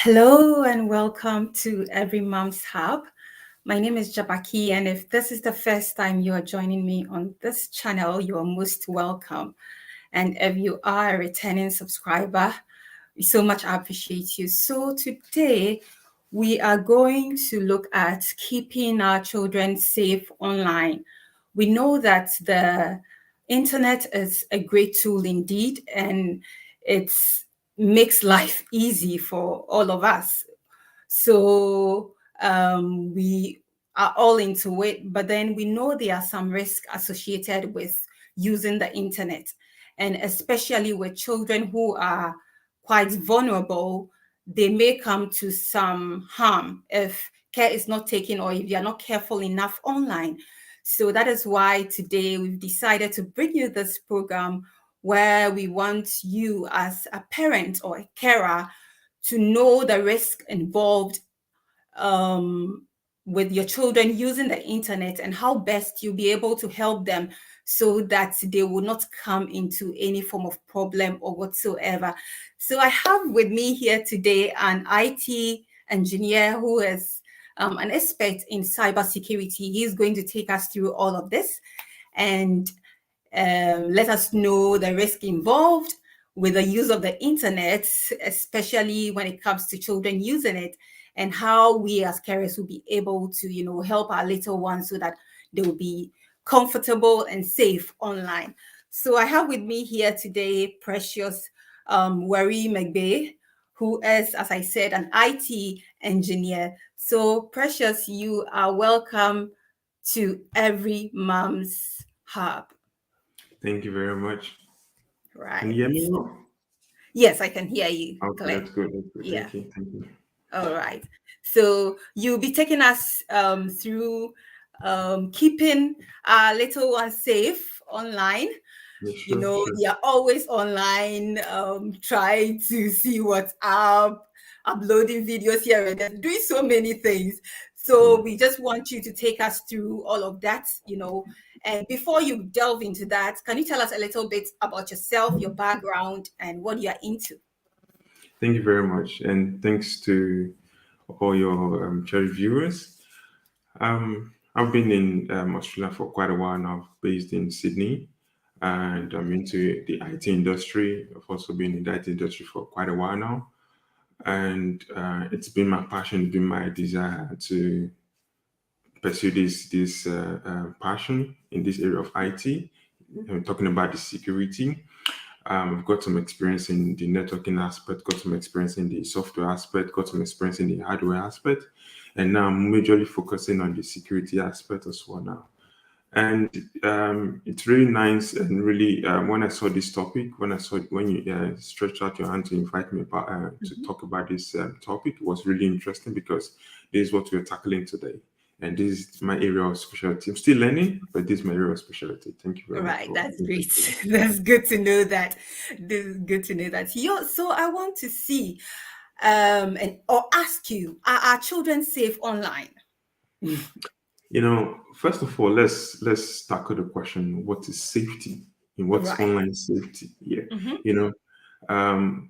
Hello and welcome to Every Mom's Hub. My name is Jabaki, and if this is the first time you are joining me on this channel, you are most welcome. And if you are a returning subscriber, we so much appreciate you. So today we are going to look at keeping our children safe online. We know that the internet is a great tool indeed, and it makes life easy for all of us. So we are all into it, but then we know there are some risks associated with using the internet, and especially with children who are quite vulnerable, they may come to some harm if care is not taken or if you're not careful enough online. So that is why today we've decided to bring you this program where we want you as a parent or a carer to know the risk involved with your children using the internet and how best you'll be able to help them so that they will not come into any form of problem or whatsoever. So I have with me here today an IT engineer who is an expert in cybersecurity. He's going to take us through all of this and let us know the risk involved with the use of the internet, especially when it comes to children using it, and how we as carers will be able to, help our little ones so that they will be comfortable and safe online. So I have with me here today Precious Wari McBay, who is, as I said, an IT engineer. So Precious, you are welcome to Every Mom's Hub. Thank you very much. Can you Right. hear me well? Yes, I can hear you Okay, clear. that's good. That's good. Yeah. Thank you. Thank you. All right. So you'll be taking us through keeping our little ones safe online. Yeah, sure, sure. They are always online, trying to see what's up, uploading videos here and there, doing so many things. So Mm. we just want you to take us through all of that. And before you delve into that, can you tell us a little bit about yourself, your background, and what you are into? Thank you very much, and thanks to all your cherished viewers. I've been in Australia for quite a while now, based in Sydney, and I'm into the IT industry. I've also been in the IT industry for quite a while now, and it's been my passion, it's been my desire to pursue this passion in this area of IT. Talking about the security, I've got some experience in the networking aspect, got some experience in the software aspect, got some experience in the hardware aspect, and now I'm majorly focusing on the security aspect as well now. And it's really nice and really when I saw this topic, when you stretched out your hand to invite me about to Mhm. talk about this topic, it was really interesting because this is what we're tackling today, and this is my area of specialty. I'm still learning, but this is my area of specialty. Thank you very much Right, for that's great. inviting me. That's good to know that. This is good to know that. So I want to see and or ask you, are our children safe online? First of all, let's tackle the question: what is safety? And what's Right. online safety? Yeah, Mhm. you know,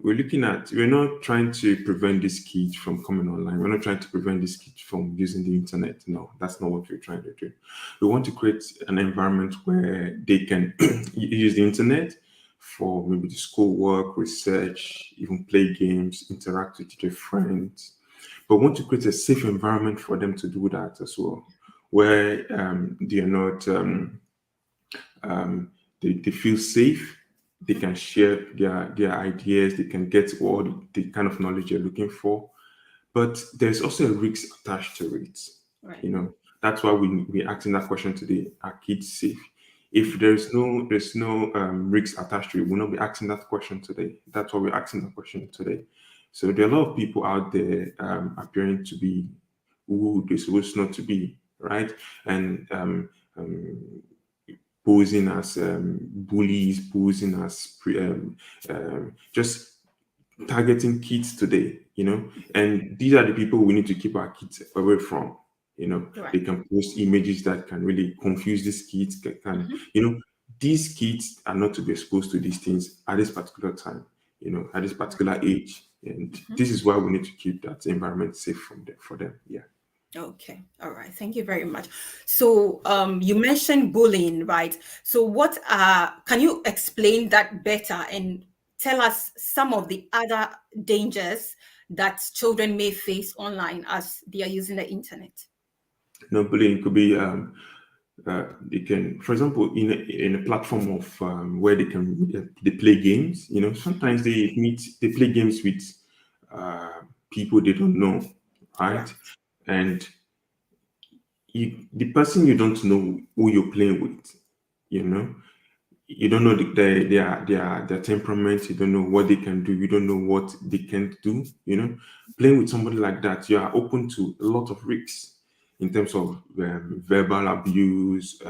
we're not trying to prevent these kids from coming online. We're not trying to prevent these kids from using the internet. No, that's not what we're trying to do. We want to create an environment where they can use the internet for maybe the schoolwork, research, even play games, interact with their friends. But we want to create a safe environment for them to do that as well, where they are not they feel safe. They can share their ideas. They can get all the kind of knowledge they're looking for. But there's also a risk attached to it. Right. You know, that's why we're asking that question today: are kids safe? If there's no risk attached to it, we'll not be asking that question today. That's why we're asking that question today. So there are a lot of people out there appearing to be who they're supposed not to be, right? And um, posing as bullies, posing as just targeting kids today, and these are the people we need to keep our kids away from. Right. They can post images that can really confuse these kids, Mhm. these kids are not to be exposed to these things at this particular time, at this Right. particular age. And Mhm. this is why we need to keep that environment safe for them. Yeah. Okay. All right. Thank you very much. So, you mentioned bullying, right? So, can you explain that better and tell us some of the other dangers that children may face online as they are using the internet? Bullying could be they can, for example, in a platform of where they play games. Mhm. Sometimes they play games with people they don't know, right? Right. And the person you don't know who you're playing with, you know, you don't know their temperament. You don't know what they can do. You don't know what they can't do. Playing with somebody like that, you are open to a lot of risks in terms of verbal abuse,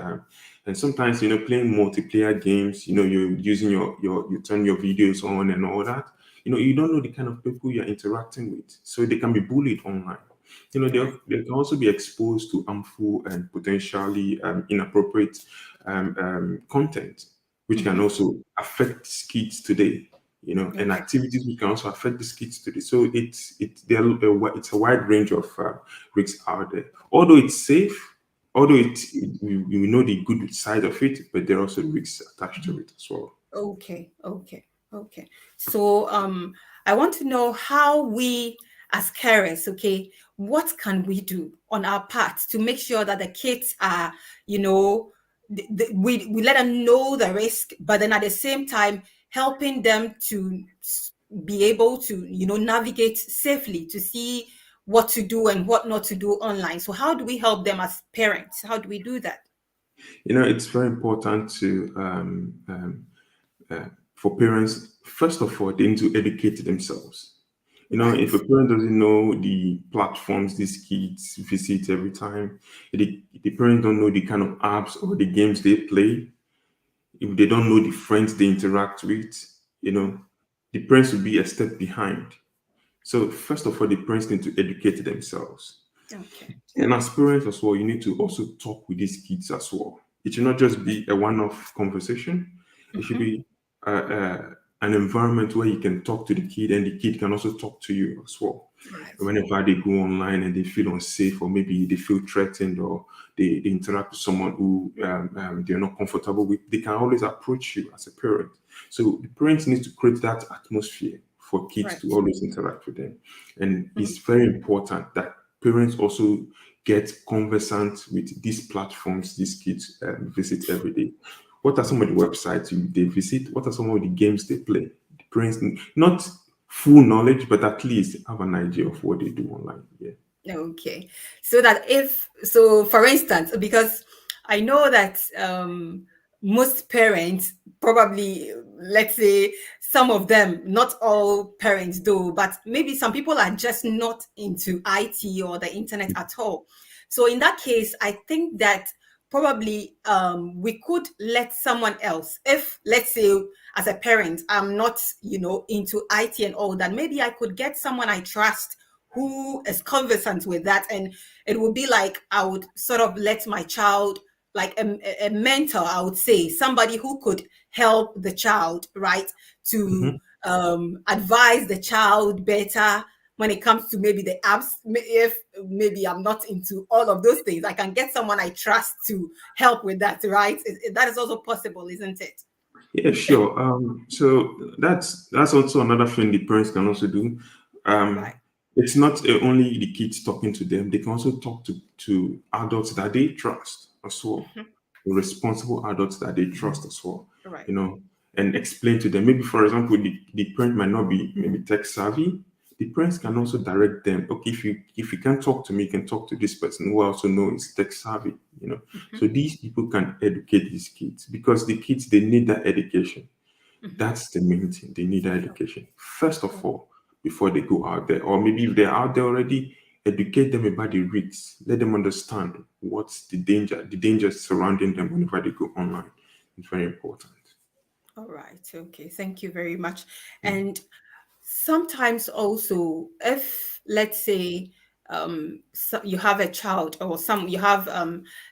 and sometimes playing multiplayer games. You're using you turn your videos on and all that. You don't know the kind of people you're interacting with, so they can be bullied online. Right. They can also be exposed to harmful and potentially inappropriate content, which can Hmm. also affect kids today. And Okay. activities which can also affect the kids today. So it's a wide range of risks out there. Although it's safe, although we know the good side of it, but there are also risks attached to it as well. Okay, okay, okay. So, I want to know how we, as carers, okay, what can we do on our part to make sure that the kids are, you know, we let them know the risk, but then at the same time helping them to be able to, navigate safely to see what to do and what not to do online. So, how do we help them as parents? How do we do that? It's very important to for parents. First of all, they need to educate themselves. If a Right. parent doesn't know the platforms these kids visit every time, the parents don't know the kind of apps or the games they play, if they don't know the friends they interact with, the parents will be a step behind. So first of all, the parents need to educate themselves. Okay. And as parents as well, you need to also talk with these kids as well. It should not just be a one-off conversation. It should Mhm. be an environment where you can talk to the kid and the kid can also talk to you as well. Right. Whenever they go online and they feel unsafe or maybe they feel threatened or they interact with someone who they're not comfortable with, they can always approach you as a parent. So the parents need to create that atmosphere for kids to Right. always interact with them. And Mhm. it's very important that parents also get conversant with these platforms these kids visit every day. What are some of the websites they visit? What are some of the games they play? The parents not full knowledge, but at least have an idea of what they do online. Yeah. Okay. So that so for instance, because I know that most parents probably, let's say some of them, not all parents do, but maybe some people are just not into IT or the internet at all. So in that case, I think that probably we could let someone else, if let's say as a parent, I'm not, into IT and all that, maybe I could get someone I trust who is conversant with that, and it would be like I would sort of let my child, like a mentor, I would say somebody who could help the child, right, to Mhm. advise the child better when it comes to maybe the apps. If maybe I'm not into all of those things, I can get someone I trust to help with that, right? That is also possible, isn't it? Yeah, sure. So that's also another thing the parents can also do. Right. It's not only the kids talking to them; they can also talk to adults that they trust as well, Mhm. responsible adults that they trust as well. Right. You know, and explain to them. Maybe, for example, the parent might not be maybe tech savvy. The parents can also direct them. Okay, if you can't talk to me, you can talk to this person who I also know is tech savvy. Mhm. So these people can educate these kids because the kids they need that education. Mhm. That's the main thing. They need that education first of Oh, all before they go out there, or maybe if they're out there already, educate them about the risks. Let them understand what's the dangers surrounding them whenever they go online. It's very important. all right. Okay. Thank you very much. Yeah. And sometimes also, if let's say so you have a child or you have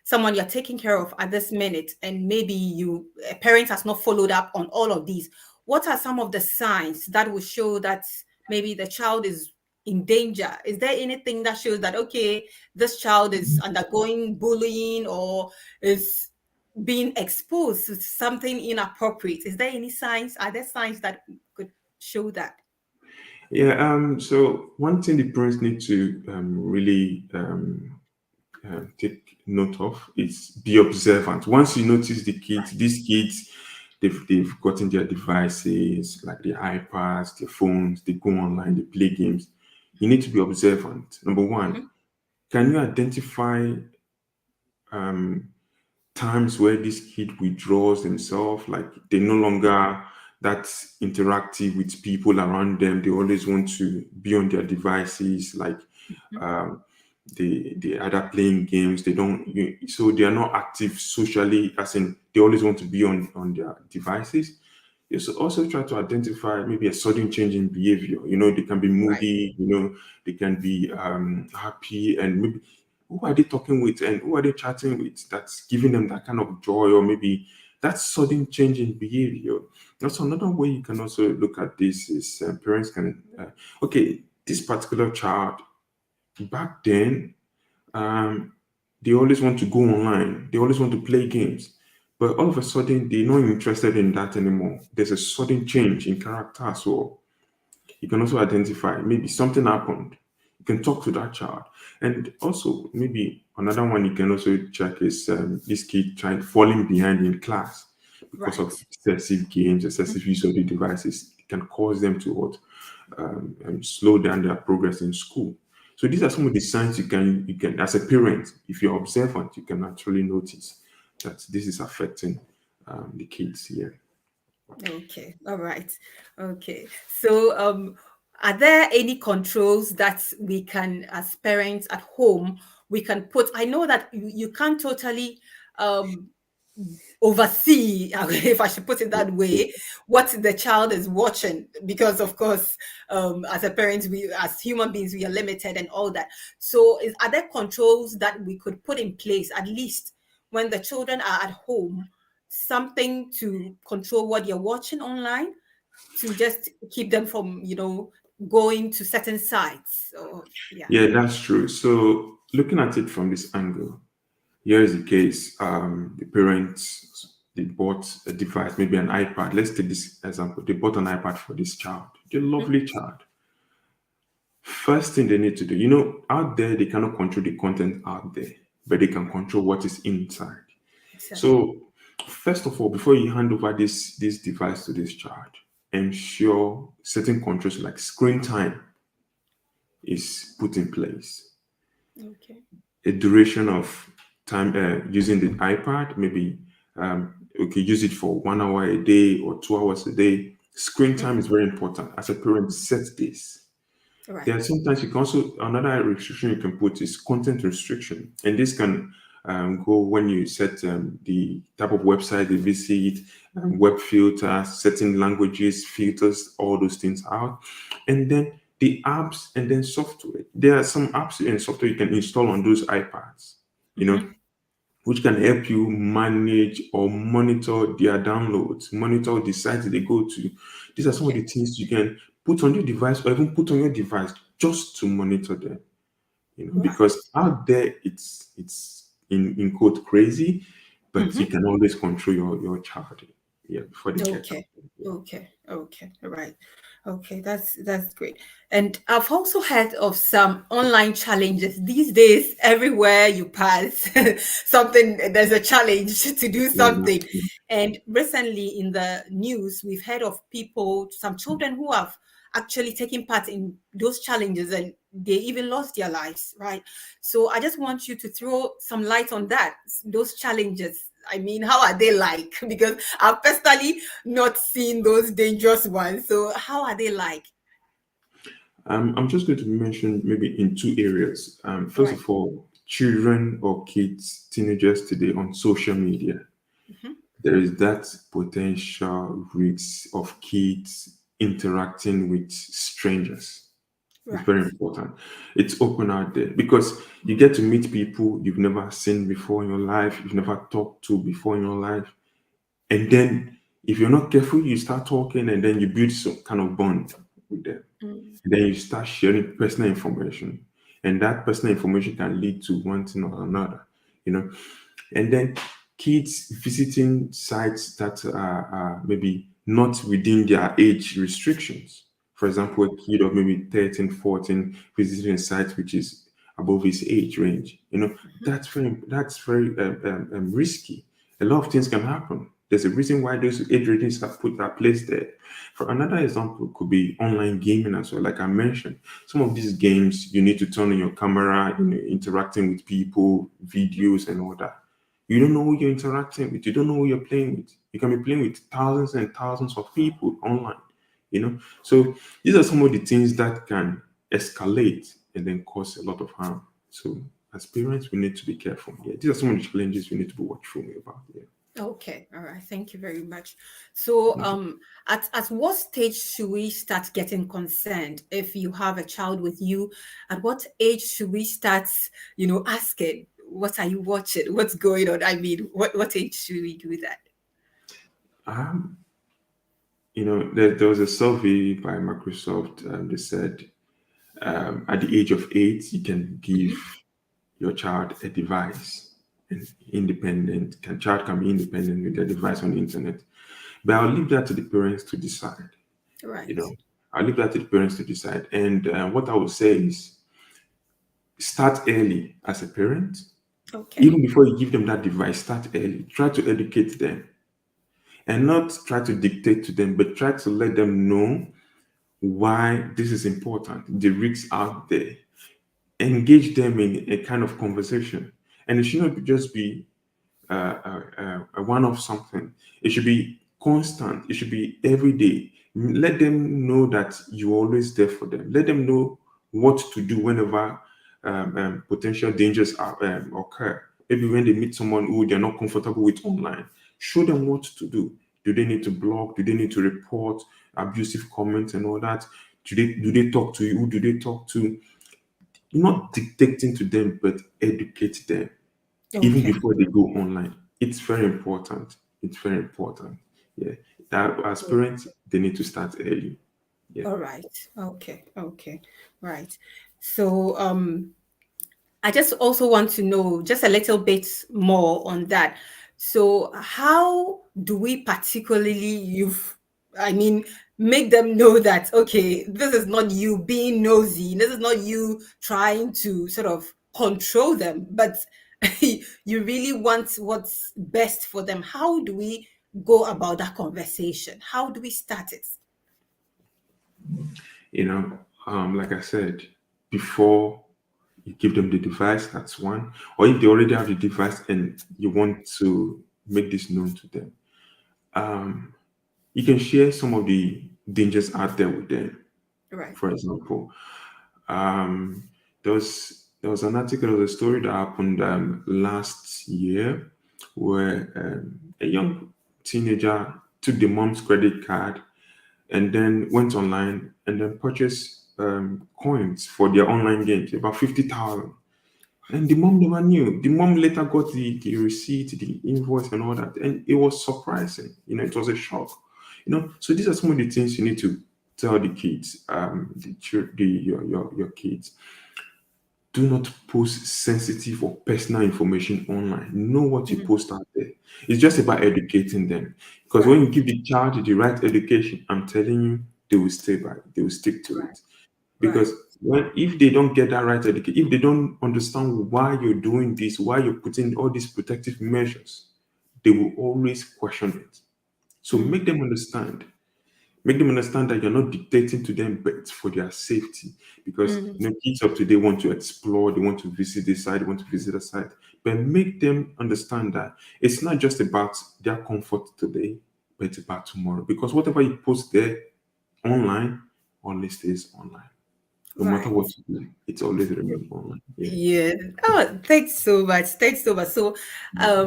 someone you're taking care of at this minute, and maybe a parent has not followed up on all of these, what are some of the signs that will show that maybe the child is in danger? Is there anything that shows that, okay, this child is undergoing bullying or is being exposed to something inappropriate? Is there any signs? Are there signs that could show that? Yeah. So one thing the parents need to really take note of is be observant. Once you notice these kids, they've gotten their devices like their iPads, their phones, they go online, they play games. You need to be observant. Number one, Mhm. can you identify um, times where this kid withdraws themselves, like they no longer that interactive with people around them. They always want to be on their devices, like Mhm. um, they either playing games. They don't, so they are not active socially. As in, they always want to be on their devices. You should also try to identify maybe a sudden change in behavior. They can be Right. moody. They can be happy, and maybe who are they talking with and who are they chatting with that's giving them that kind of joy, or maybe that sudden change in behavior. That's another way you can also look at this is parents can okay, this particular child back then, um, they always want to go online, they always want to play games, but all of a sudden they're not interested in that anymore. There's a sudden change in character as well. You can also identify maybe something happened. You can talk to that child. And also, maybe another one you can also check is this kid trying falling behind in class because of Right. excessive games, excessive use of the devices. It can cause them to what slow down their progress in school. So these are some of the signs you can as a parent, if you're observant, you can actually notice that this is affecting the kids here. Okay, all right. Okay. So, are there any controls that we can, as parents at home, we can put? I know that you can't totally um, oversee, if I should put it that way, what the child is watching, because of course, as a parent, we as human beings, we are limited and all that. So, are there controls that we could put in place at least when the children are at home? Something to control what you're watching online to just keep them from going to certain sites or yeah. Yeah, that's true. So looking at it from this angle, here is the case. The parents they bought a device, maybe an iPad. Let's take this example. They bought an iPad for this child, the Mhm. lovely child. First thing they need to do, out there they cannot control the content out there, but they can control what is inside. Exactly. So first of all, before you hand over this device to this child, ensure certain controls like screen time is put in place. Okay. A duration of time using the iPad, maybe okay, use it for 1 hour a day or 2 hours a day. Screen time Mhm. is very important. As a parent, set this. There are Right. sometimes you can also another restriction you can put is content restriction, and this can go when you set the type of website they visit, web filters, certain languages, filters, all those things out, and then the apps and then software. There are some apps and software you can install on those iPads, you know, Mhm. which can help you manage or monitor their downloads, monitor the sites they go to. These are some of Okay. the things you can put on your device or even put on your device just to monitor them. Right. Because out there it's in quote crazy, but you Mhm. can always control your child, yeah, before they get out. Okay. Yeah. Okay. Okay. Right. Okay. That's great. And I've also heard of some online challenges these days. Everywhere you pass, something there's a challenge to do Yeah, something. that's true. And recently in the news, we've heard of people, some children who have actually taken part in those challenges and they even lost their lives, right? So I just want you to throw some light on that, those challenges. I mean, how are they like? Because I've personally not seen those dangerous ones. So how are they like? I'm just going to mention maybe in two areas. First Right. of all, children or kids, teenagers today on social media. Mhm. There is that potential risk of kids interacting with strangers. It's very Right. important. It's open out there because you get to meet people you've never seen before in your life, you've never talked to before in your life. And then if you're not careful, you start talking and then you build some kind of bond with them. Mm. And then you start sharing personal information, and that personal information can lead to one thing or another, you know. And then kids visiting sites that are maybe not within their age restrictions. For example, a kid of maybe 13, 14 visiting a site which is above his age range, that's very risky. A lot of things can happen. There's a reason why those age ratings are placed there. For another example, could be online gaming as well. Like I mentioned, some of these games you need to turn on your camera, interacting with people, videos, and all that. You don't know who you're interacting with. You don't know who you're playing with. You can be playing with thousands and thousands of people online. So these are some of the things that can escalate and then cause a lot of harm. So as parents, we need to be careful. Yeah, these are some of the challenges we need to be watchful about. Yeah. Okay, all right. Thank you very much. So, Okay. at what stage should we start getting concerned? If you have a child with you, at what age should we start, asking, what are you watching? What's going on? I mean, what age should we do that? Um, there was a survey by Microsoft. They said at the age of 8, you can give Mhm. your child a device and child can be independent with their device on the internet. But I'll leave that to the parents to decide. You Right. know, I'll leave that to the parents to decide. And what I would say is start early as a parent. Okay. Even before you give them that device, start early. Try to educate them and not try to dictate to them, but try to let them know why this is important, the risks out there. Engage them in a kind of conversation. And it should not just be a one-off something. It should be constant. It should be every day. Let them know that you're always there for them. Let them know what to do whenever potential dangers occur. Maybe when they meet someone who they're not comfortable with online, show them what to do. Do they need to block? Do they need to report abusive comments and all that? Do they talk to you? Who do they talk to? Not dictating to them, but educate them even Okay. before they go online. It's very important. It's very important. Yeah. That as parents, they need to start early. Yeah. All right. Okay. Okay. Right. So, I just also want to know just a little bit more on that. So, how do we particularly I mean, make them know that, okay, this is not you being nosy, this is not you trying to sort of control them, but you really want what's best for them. How do we go about that conversation? How do we start it? Like I said, before you give them the device, that's one. Or if they already have the device and you want to make this known to them, you can share some of the dangers out there with them. Right. For example, Um, there was an article, there was a story that happened last year where a young teenager took the mom's credit card and then went online and then purchased coins for their online games, about 50,000. And the mom never knew. The mom later got the receipt, the invoice, and all that. And it was surprising. It was a shock. So these are some of the things you need to tell the kids, your kids. Do not post sensitive or personal information online. Know what you Mhm. post out there. It's just about educating them. Because when you Right. give the child the right education, I'm telling you, they will stay by it. They will stick to Right. it. Because Right. if they don't get that right education, if they don't understand why you're doing this, why you're putting all these protective measures, they will always question it. So Mm. make them understand that you're not dictating to them, but it's for their safety. Because Mm. kids of today want to explore, they want to visit this side, they want to visit a side. But make them understand that it's not just about their comfort today, but it's about tomorrow. Because whatever you post there online always stays online. No matter Right. what you do, it's always remain online. Yeah. Yeah. Oh, thanks so much. Thanks so much. So,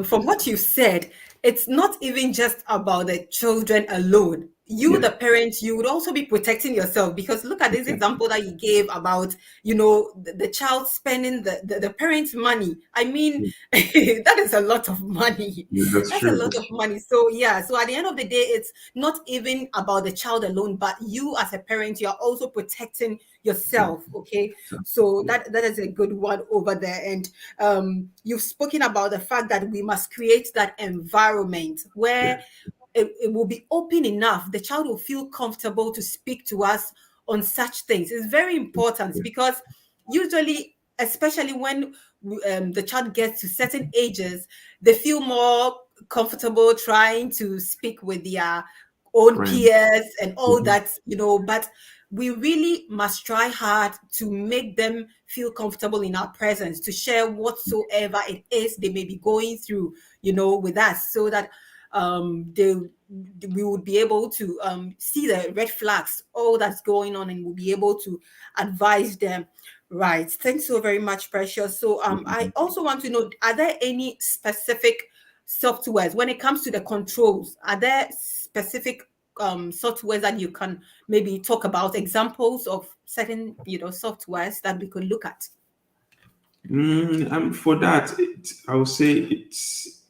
from what you've said, it's not even just about the children alone. you, Yeah. the parent, you would also be protecting yourself, because look at this Exactly. example that you gave about, the child spending the parent's money. I mean, Yeah, that is a lot of money. yeah, that's That's a true. lot That's of true. money. So yeah, so at the end of the day, it's not even about the child alone, but you as a parent, you're also protecting yourself. Exactly. Okay, Exactly. so Yeah. that is a good one over there. And you've spoken about the fact that we must create that environment where Yeah. it will be open enough. The child will feel comfortable to speak to us on such things. It's very important, Yeah. because usually, especially when the child gets to certain ages, they feel more comfortable trying to speak with their own Friend. peers and all Mhm. that, but we really must try hard to make them feel comfortable in our presence, to share whatsoever it is they may be going through, with us, so that they we would be able to see the red flags, all that's going on, and we'll be able to advise them. Right. Thanks so very much, Precious. So I also want to know, are there any specific softwares when it comes to the controls? Are there specific softwares that you can maybe talk about, examples of certain softwares that we could look at? For that, I would say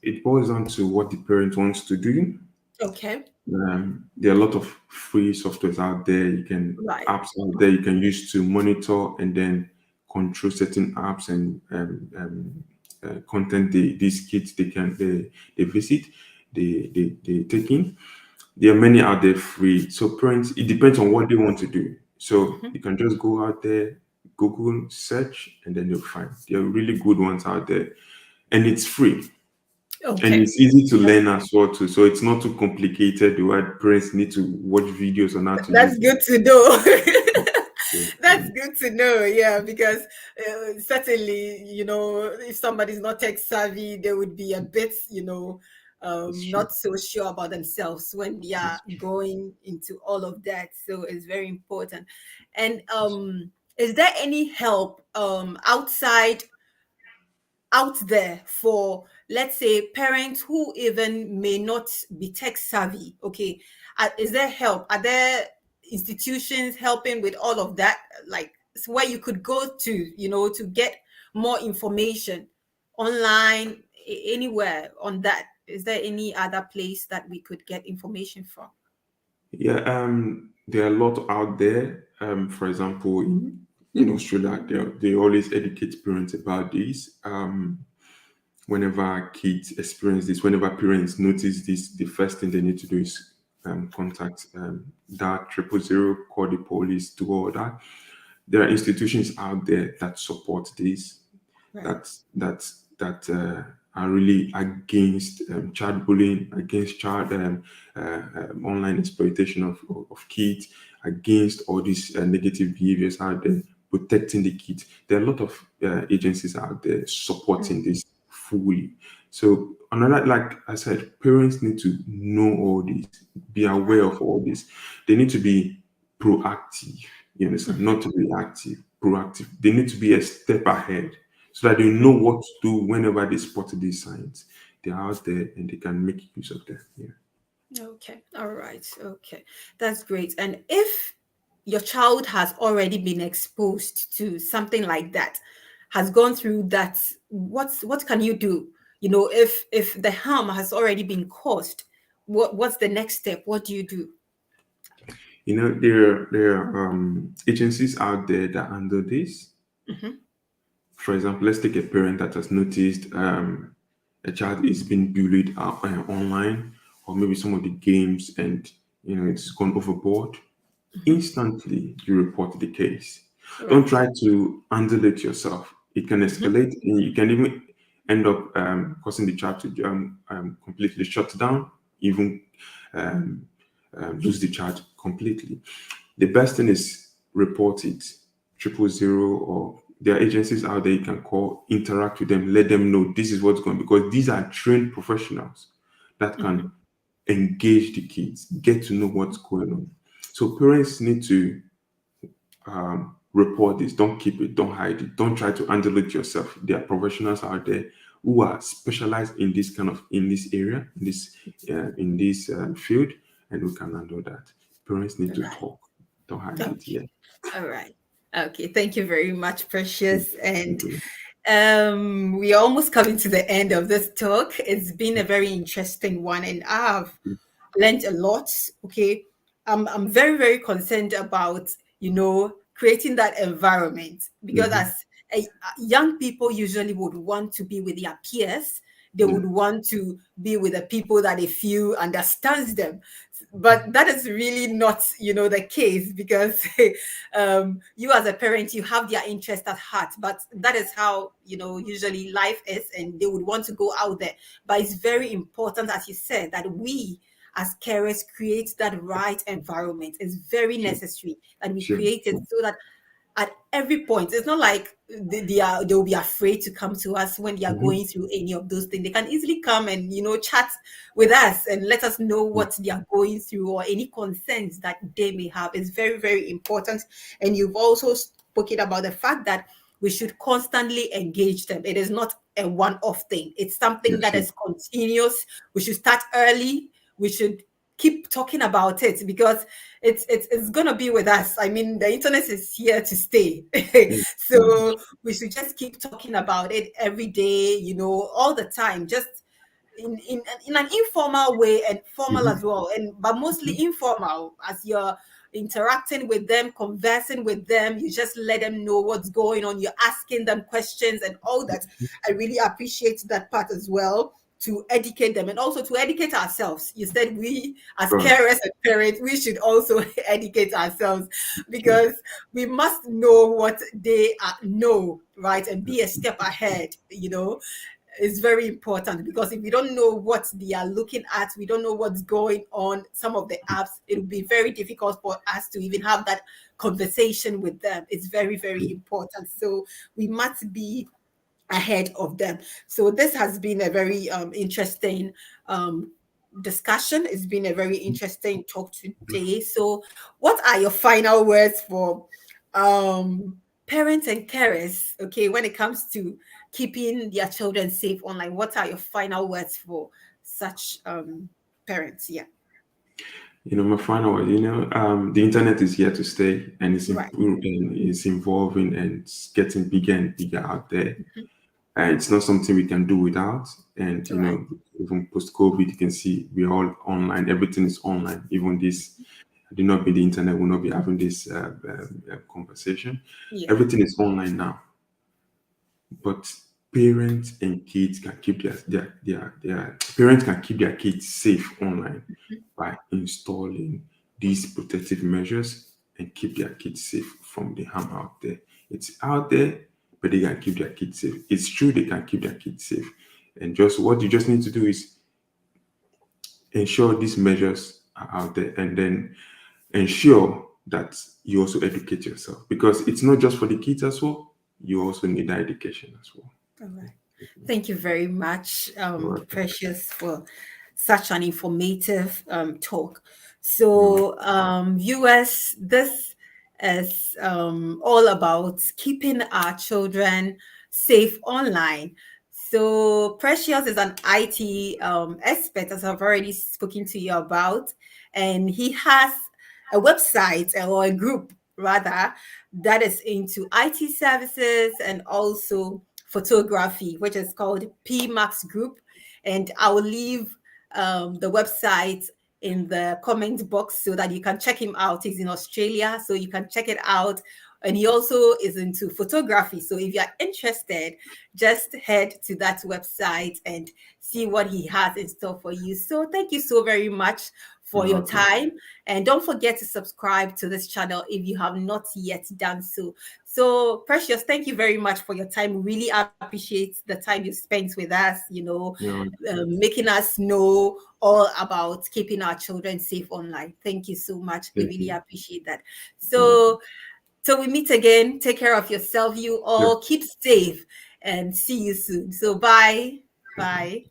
it boils down to what the parent wants to do. Okay. There are a lot of free softwares out there. You can Right. apps out there you can use to monitor and then control certain apps and content these kids they visit, they take in. There are many out there free. So parents, it depends on what they want to do. So Mhm. you can just go out there, Google search, and then you'll find there are really good ones out there, and it's free. And Okay. it's easy to That's learn as well too. So it's not too complicated where parents need to watch videos on how to That's use it. good to know. Yeah. That's good to know. Yeah, because certainly, if somebody's not tech savvy, they would be a bit, It's true. not so sure about themselves when they are It's true. going into all of that. So it's very important. And is there any help out there for, let's say, parents who even may not be tech savvy? Okay, is there help? Are there institutions helping with all of that, like where you could go to, to get more information online, anywhere on that? Is there any other place that we could get information from? Yeah, there are a lot out there. For example, in Australia, they always educate parents about this. Whenever kids experience this, whenever parents notice this, the first thing they need to do is contact that 000, call the police, do all that. There are institutions out there that support this, Right. that are really against child bullying, against child online exploitation of kids, against all these negative behaviors out there, protecting the kids. There are a lot of agencies out there supporting this fully. So another, like I said, parents need to know all this, be aware Right. of all this. They need to be proactive. You understand? Not to be active, proactive. They need to be a step ahead so that they know what to do whenever they spot these signs. They're out there and they can make use of them. Yeah. Okay. All right. Okay. That's great. And if your child has already been exposed to something like that, has gone through that, what can you do? If the harm has already been caused, what's the next step? What do you do? There are agencies out there that handle this. Hmm. For example, let's take a parent that has noticed a child is being bullied online, or maybe some of the games, and it's gone overboard. Hmm. Instantly, you report the case. Don't Right. try to handle it yourself. It can Hmm. escalate, and you can even end up causing the child to completely shut down, even um, lose the child completely. The best thing is report it, 000, or there are agencies out there you can call, interact with them, let them know this is what's going on, because these are trained professionals that Hmm. can engage the kids, get to know what's going on. So parents need to report this. Don't keep it. Don't hide it. Don't try to handle it yourself. There are professionals out there who are specialized in this area, in this field, and we can handle that. Parents need to Right. talk. Don't hide it Okay. yet. All right. Okay. Thank you very much, Precious. And Mhm. we are almost coming to the end of this talk. It's been a very interesting one, and I've learned a lot. Okay. I'm very, very concerned about, creating that environment because Mhm. as young people usually would want to be with their peers. They Yeah. would want to be with the people that they feel understands them. But that is really not, the case because you as a parent, you have their interest at heart. But that is how, usually life is, and they would want to go out there. But it's very important, as you said, that we as carers create that right environment. It's very Sure. necessary that we Sure. create it so that at every point, it's not like they'll be afraid to come to us when they are Mhm. going through any of those things. They can easily come and chat with us and let us know Yeah. what they are going through or any concerns that they may have. It's very, very important. And you've also spoken about the fact that we should constantly engage them. It is not a one-off thing. It's Yeah. something that Sure. is continuous. We should start early. We should keep talking about it because it's gonna be with us. I mean, the internet is here to stay. Yeah. So we should just keep talking about it every day, all the time, just in an informal way and formal Mhm. as well, and but mostly informal. As you're interacting with them, conversing with them, you just let them know what's going on. You're asking them questions and all that. I really appreciate that part as well, to educate them and also to educate ourselves. You said we as Right. carers and parents, we should also educate ourselves Sure. because we must know what they know, right, and be a step ahead. Is very important because if we don't know what they are looking at, we don't know what's going on some of the apps, it will be very difficult for us to even have that conversation with them. It's very, very important. So we must be ahead of them. So this has been a very interesting um, discussion. It's been a very interesting talk today. So, what are your final words for um, parents and carers? Okay, when it comes to keeping their children safe online, what are your final words for such parents? Yeah, My final word, the internet is here to stay, and it's right. improving, it's evolving, and it's getting bigger and bigger out there. Mhm. It's not something we can do without. And Right. even post COVID, you can see we're all online. Everything is online. Even this, do not be the internet, will not be having this conversation. Yeah. Everything is online now. But parents and kids can keep their parents can keep their kids safe online by installing these protective measures and keep their kids safe from the harm out there. It's out there, but they can keep their kids safe. It's true they can keep their kids safe. And just what you just need to do is ensure these measures are out there, and then ensure that you also educate yourself, because it's not just for the kids as well. You also need that education as well. All right. Thank you very much, You're welcome. Precious, for such an informative talk. You're welcome. So, viewers, this is all about keeping our children safe online. So, Precious is an IT expert, as I've already spoken to you about, and he has a website or a group rather that is into IT services and also photography, which is called PMAX Group. And I will leave the website in the comment box so that you can check him out. He's in Australia, so you can check it out. And he also is into photography. So if you're interested, just head to that website and see what he has in store for you. So thank you so very much for You're your welcome. time. And don't forget to subscribe to this channel if you have not yet done so. So, Precious, thank you very much for your time. We really appreciate the time you spent with us, You're welcome. making us know all about keeping our children safe online. Thank you so much. We Thank really you. appreciate that. You're welcome. So, till we meet again, take care of yourself. You Yep. all keep safe and see you soon. So, bye. Bye.